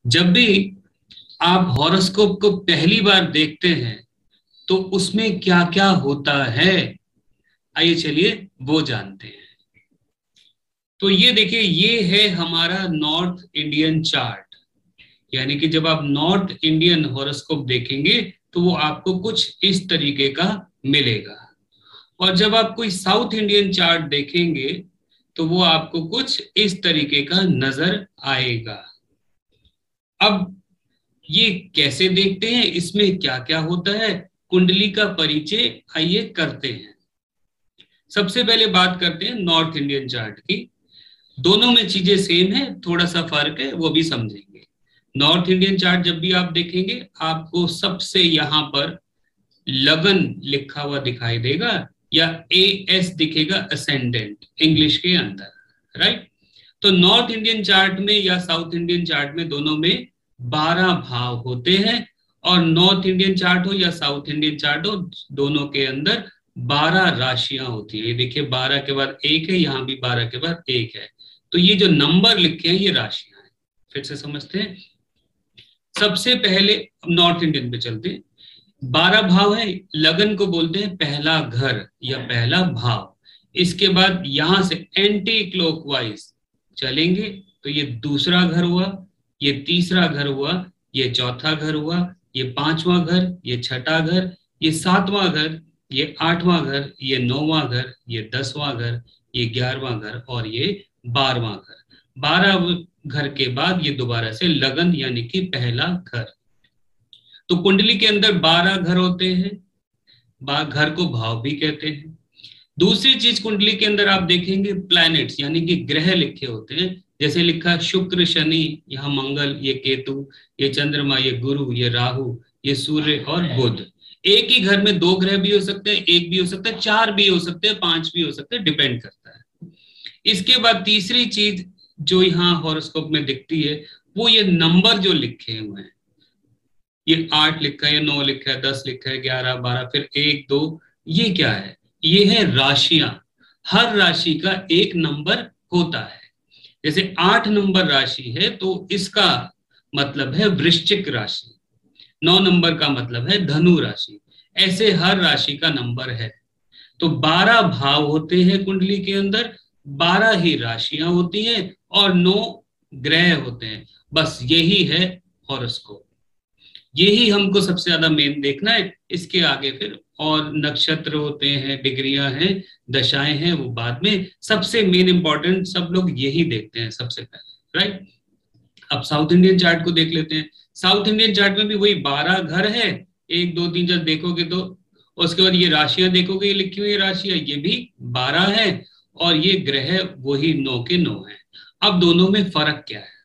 जब भी आप हॉरोस्कोप को पहली बार देखते हैं तो उसमें क्या क्या होता है, आइए चलिए वो जानते हैं। तो ये देखिए, ये है हमारा नॉर्थ इंडियन चार्ट। यानी कि जब आप नॉर्थ इंडियन हॉरोस्कोप देखेंगे तो वो आपको कुछ इस तरीके का मिलेगा। और जब आप कोई साउथ इंडियन चार्ट देखेंगे तो वो आपको कुछ इस तरीके का नजर आएगा। अब ये कैसे देखते हैं, इसमें क्या क्या होता है, कुंडली का परिचय आइए करते हैं। सबसे पहले बात करते हैं नॉर्थ इंडियन चार्ट की। दोनों में चीजें सेम है, थोड़ा सा फर्क है, वो भी समझेंगे। नॉर्थ इंडियन चार्ट जब भी आप देखेंगे आपको सबसे यहां पर लगन लिखा हुआ दिखाई देगा, या एएस दिखेगा, असेंडेंट इंग्लिश के अंदर, राइट। तो नॉर्थ इंडियन चार्ट में या साउथ इंडियन चार्ट में दोनों में 12 भाव होते हैं। और नॉर्थ इंडियन चार्ट हो या साउथ इंडियन चार्ट हो, दोनों के अंदर 12 राशियां होती है। ये देखिए 12 के बाद एक है, यहां भी 12 के बाद एक है। तो ये जो नंबर लिखे हैं ये राशियां हैं। फिर से समझते हैं। सबसे पहले नॉर्थ इंडियन पे चलते हैं। 12 भाव है, लगन को बोलते हैं पहला घर या पहला भाव। इसके बाद यहां से एंटी क्लॉकवाइज चलेंगे तो ये दूसरा घर हुआ, ये तीसरा घर हुआ, ये चौथा घर हुआ, ये पांचवा घर, ये छठा घर, ये सातवां घर, ये आठवां घर, ये नौवां घर, ये 10वां घर, ये 11वां घर और ये 12वां घर। 12 घर के बाद ये दोबारा से लगन यानी कि पहला घर। तो कुंडली के अंदर 12 घर होते हैं, घर को भाव भी कहते हैं। दूसरी चीज कुंडली के अंदर आप देखेंगे प्लैनेट्स यानी कि ग्रह लिखे होते हैं। जैसे लिखा शुक्र, शनि, यहाँ मंगल, ये केतु, ये चंद्रमा, ये गुरु, ये राहु, ये सूर्य और बुध। एक ही घर में 2 ग्रह भी हो सकते हैं, एक भी हो सकता है, 4 भी हो सकते हैं, 5 भी हो सकते हैं, डिपेंड करता है। इसके बाद तीसरी चीज जो यहाँ हॉरोस्कोप में दिखती है वो ये नंबर जो लिखे हुए हैं। ये 8 लिखा है, 9 लिखा है, 10 लिखा है, 11, 12, फिर 1, 2, ये क्या है? ये है राशियां। हर राशि का एक नंबर होता है। जैसे 8 नंबर राशि है तो इसका मतलब है वृश्चिक राशि। 9 नंबर का मतलब है धनु राशि। ऐसे हर राशि का नंबर है। तो 12 भाव होते हैं कुंडली के अंदर, 12 ही राशियां होती हैं और 9 ग्रह होते हैं। बस यही है हॉरोस्कोप। यही हमको सबसे ज्यादा मेन देखना है। इसके आगे फिर और नक्षत्र होते हैं, डिग्रियां हैं, दशाएं हैं, वो बाद में। सबसे मेन इंपॉर्टेंट सब लोग यही देखते हैं सबसे पहले, राइट। अब साउथ इंडियन चार्ट को देख लेते हैं। साउथ इंडियन चार्ट में भी वही 12 घर है। 1, 2, 3 जब देखोगे तो उसके बाद ये राशियां देखोगे, ये लिखी हुई राशियां, ये भी 12 है और ये ग्रह वही 9 के 9 है। अब दोनों में फर्क क्या है?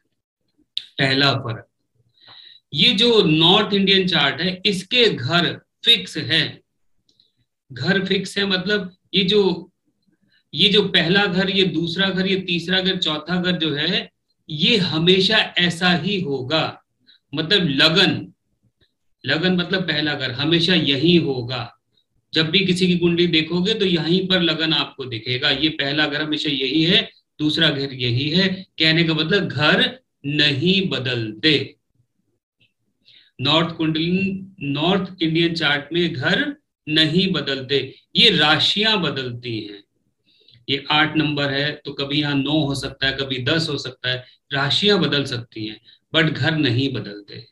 पहला फर्क, ये जो नॉर्थ इंडियन चार्ट है इसके घर फिक्स है। घर फिक्स है मतलब ये जो पहला घर, ये दूसरा घर, ये तीसरा घर, चौथा घर जो है ये हमेशा ऐसा ही होगा। मतलब लगन, लगन मतलब पहला घर हमेशा यही होगा। जब भी किसी की कुंडली देखोगे तो यहीं पर लगन आपको दिखेगा। ये पहला घर हमेशा यही है, दूसरा घर यही है। कहने का मतलब घर नहीं बदलते। नॉर्थ इंडियन चार्ट में घर नहीं बदलते, ये राशियां बदलती हैं। ये 8 नंबर है तो कभी यहाँ 9 हो सकता है, कभी 10 हो सकता है, राशियां बदल सकती हैं बट घर नहीं बदलते।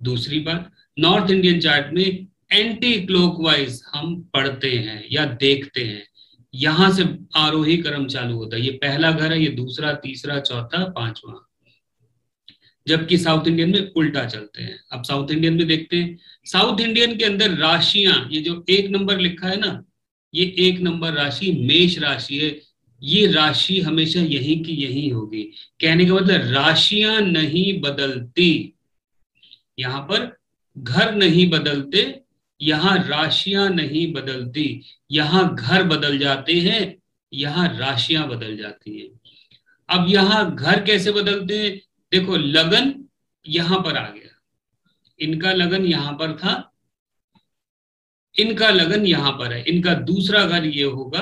दूसरी बात, नॉर्थ इंडियन चार्ट में एंटी क्लॉकवाइज हम पढ़ते हैं या देखते हैं। यहां से आरोही क्रम चालू होता है। ये पहला घर है, ये दूसरा, तीसरा, चौथा, पांचवा। जबकि साउथ इंडियन में उल्टा चलते हैं। अब साउथ इंडियन में देखते हैं। साउथ इंडियन के अंदर राशियां, ये जो 1 नंबर लिखा है ना, ये 1 नंबर राशि मेष राशि है। ये राशि हमेशा यही की यही होगी। कहने का मतलब राशियां नहीं बदलती। यहां पर घर नहीं बदलते, यहां राशियां नहीं बदलती। यहां घर बदल जाते हैं, यहां राशियां बदल जाती हैं। अब यहां घर कैसे बदलते हैं? देखो लगन यहां पर आ गया, इनका लगन यहां पर था, इनका लगन यहां पर है, इनका दूसरा घर ये होगा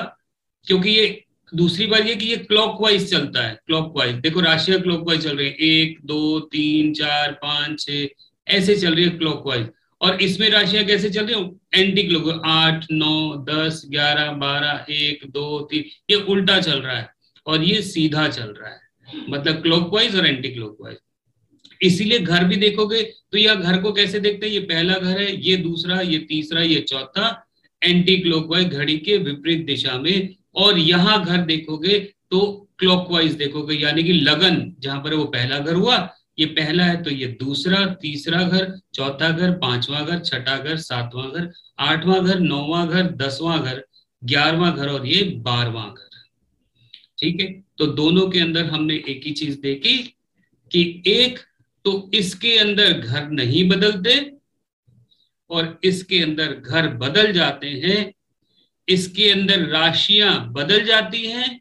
क्योंकि ये दूसरी बात ये कि ये क्लॉकवाइज चलता है, क्लॉकवाइज देखो राशियां क्लॉकवाइज चल रही है, 1 2 3 4 5 6 ऐसे चल रही है क्लॉकवाइज। और इसमें राशियां कैसे चल रही है, एंटी क्लॉकवाइज, 8 9 10 11 12 1 2 3, ये उल्टा चल रहा है और ये सीधा चल रहा है, मतलब क्लॉकवाइज और एंटी क्लॉकवाइज। इसीलिए घर भी देखोगे तो यह घर को कैसे देखते हैं, ये पहला घर है, ये दूसरा, ये तीसरा, ये चौथा, एंटी क्लॉकवाइज घड़ी के विपरीत दिशा में। और यहां घर देखोगे तो क्लॉकवाइज देखोगे, यानी कि लगन जहां पर वो पहला घर हुआ, ये पहला है तो ये दूसरा, तीसरा घर, चौथा घर, पांचवा घर, छठा घर, सातवां घर, आठवां घर, नौवां घर, 10वां घर, 11वां घर और ये 12वां घर। ठीक है, तो दोनों के अंदर हमने एक ही चीज देखी कि एक तो इसके अंदर घर नहीं बदलते और इसके अंदर घर बदल जाते हैं। इसके अंदर राशियां बदल जाती हैं,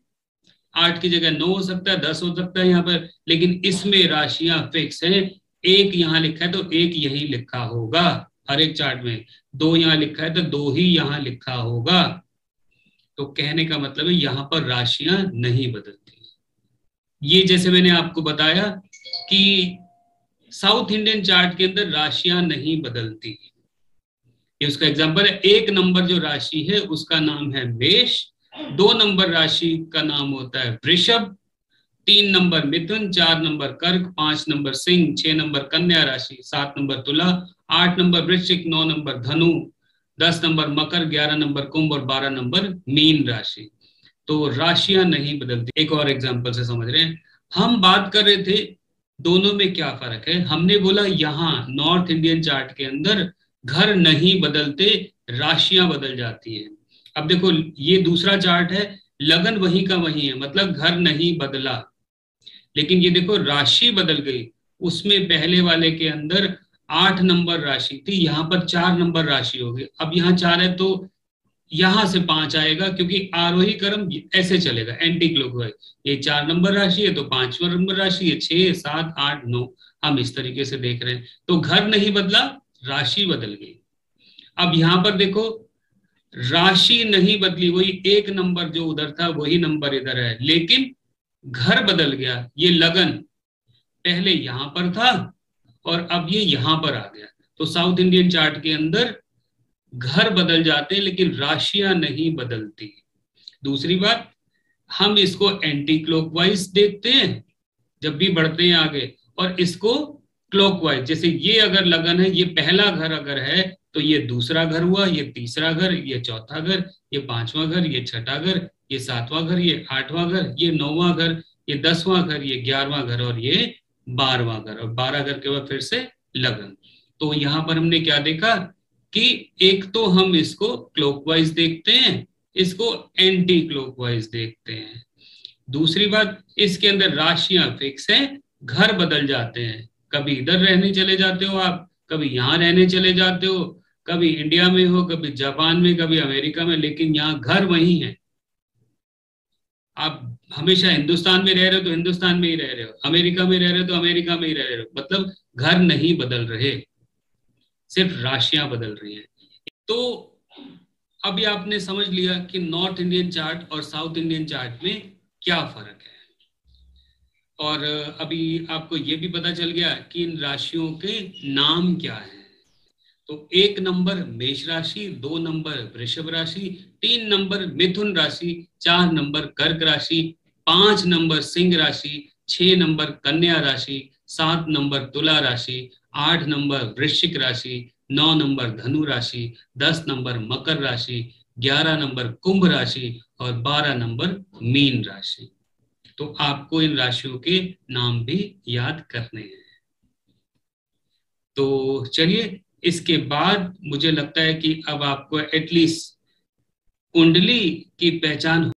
8 की जगह 9 हो सकता है, 10 हो सकता है यहाँ पर, लेकिन इसमें राशियां फिक्स हैं। एक यहाँ लिखा है तो एक यही लिखा होगा, हर एक चार्ट में 2 यहाँ लिखा है तो 2 ही यहाँ लिखा होगा। तो कहने का मतलब है यहाँ पर राशियां नहीं बदलती। ये जैसे मैंने आपको बताया कि साउथ इंडियन चार्ट के अंदर राशियां नहीं बदलती, ये उसका एग्जांपल है। 1 नंबर जो राशि है उसका नाम है मेष, 2 नंबर राशि का नाम होता है वृषभ, 3 नंबर मिथुन, 4 नंबर कर्क, 5 नंबर सिंह, 6 नंबर कन्या राशि, 7 नंबर तुला, 8 नंबर वृश्चिक, 9 नंबर धनु, 10 नंबर मकर, 11 नंबर कुंभ और 12 नंबर मीन राशि। तो राशियां नहीं बदलती। एक और एग्जांपल से समझ रहे हैं, हम बात कर रहे थे दोनों में क्या फर्क है। हमने बोला यहाँ नॉर्थ इंडियन चार्ट के अंदर घर नहीं बदलते, राशियां बदल जाती हैं। अब देखो ये दूसरा चार्ट है, लगन वही का वही है, मतलब घर नहीं बदला, लेकिन ये देखो राशि बदल गई। उसमें पहले वाले के अंदर 8 नंबर राशि थी, यहाँ पर 4 नंबर राशि हो गई। अब यहाँ 4 है तो यहां से 5 आएगा, क्योंकि आरोही क्रम ऐसे चलेगा एंटी क्लॉकवाइज। ये 4 नंबर राशि है तो 5वां नंबर राशि है, 6 7 8 9, हम इस तरीके से देख रहे हैं। तो घर नहीं बदला, राशि बदल गई। अब यहां पर देखो राशि नहीं बदली, वही 1 नंबर जो उधर था वही नंबर इधर है, लेकिन घर बदल गया। ये लगन पहले यहां पर था और अब ये यहां पर आ गया। तो साउथ इंडियन चार्ट के अंदर घर बदल जाते हैं लेकिन राशियां नहीं बदलती। दूसरी बात, हम इसको एंटी क्लॉकवाइज देखते हैं जब भी बढ़ते हैं आगे, और इसको क्लॉकवाइज। जैसे ये अगर लगन है, ये पहला घर अगर है तो ये दूसरा घर हुआ, ये तीसरा घर, ये चौथा घर, ये 5वां घर, ये छठा घर, ये 7वां घर, ये 8वां घर, ये 9वां घर, ये 10वां घर, ये 11वां घर और ये 12वां घर, और 12 घर के बाद फिर से लगन। तो यहां पर हमने क्या देखा कि एक तो हम इसको क्लॉकवाइज देखते हैं, इसको एंटी क्लॉकवाइज देखते हैं। दूसरी बात, इसके अंदर राशियां फिक्स हैं, घर बदल जाते हैं। कभी इधर रहने चले जाते हो आप, कभी यहाँ रहने चले जाते हो, कभी इंडिया में हो, कभी जापान में, कभी अमेरिका में, लेकिन यहाँ घर वही है। आप हमेशा हिंदुस्तान में रह रहे हो तो हिंदुस्तान में ही रह रहे हो, अमेरिका में रह रहे हो तो अमेरिका में ही रह रहे हो, मतलब घर नहीं बदल रहे, सिर्फ राशियां बदल रही हैं। तो अभी आपने समझ लिया कि नॉर्थ इंडियन चार्ट और साउथ इंडियन चार्ट में क्या फर्क है, और अभी आपको ये भी पता चल गया कि इन राशियों के नाम क्या है। तो 1 नंबर मेष राशि, 2 नंबर वृषभ राशि, 3 नंबर मिथुन राशि, 4 नंबर कर्क राशि, 5 नंबर सिंह राशि, 6 नंबर कन्या राशि, 7 नंबर तुला राशि, 8 नंबर वृश्चिक राशि, 9 नंबर धनु राशि, 10 नंबर मकर राशि, 11 नंबर कुंभ राशि और 12 नंबर मीन राशि। तो आपको इन राशियों के नाम भी याद करने हैं। तो चलिए, इसके बाद मुझे लगता है कि अब आपको एटलीस्ट कुंडली की पहचान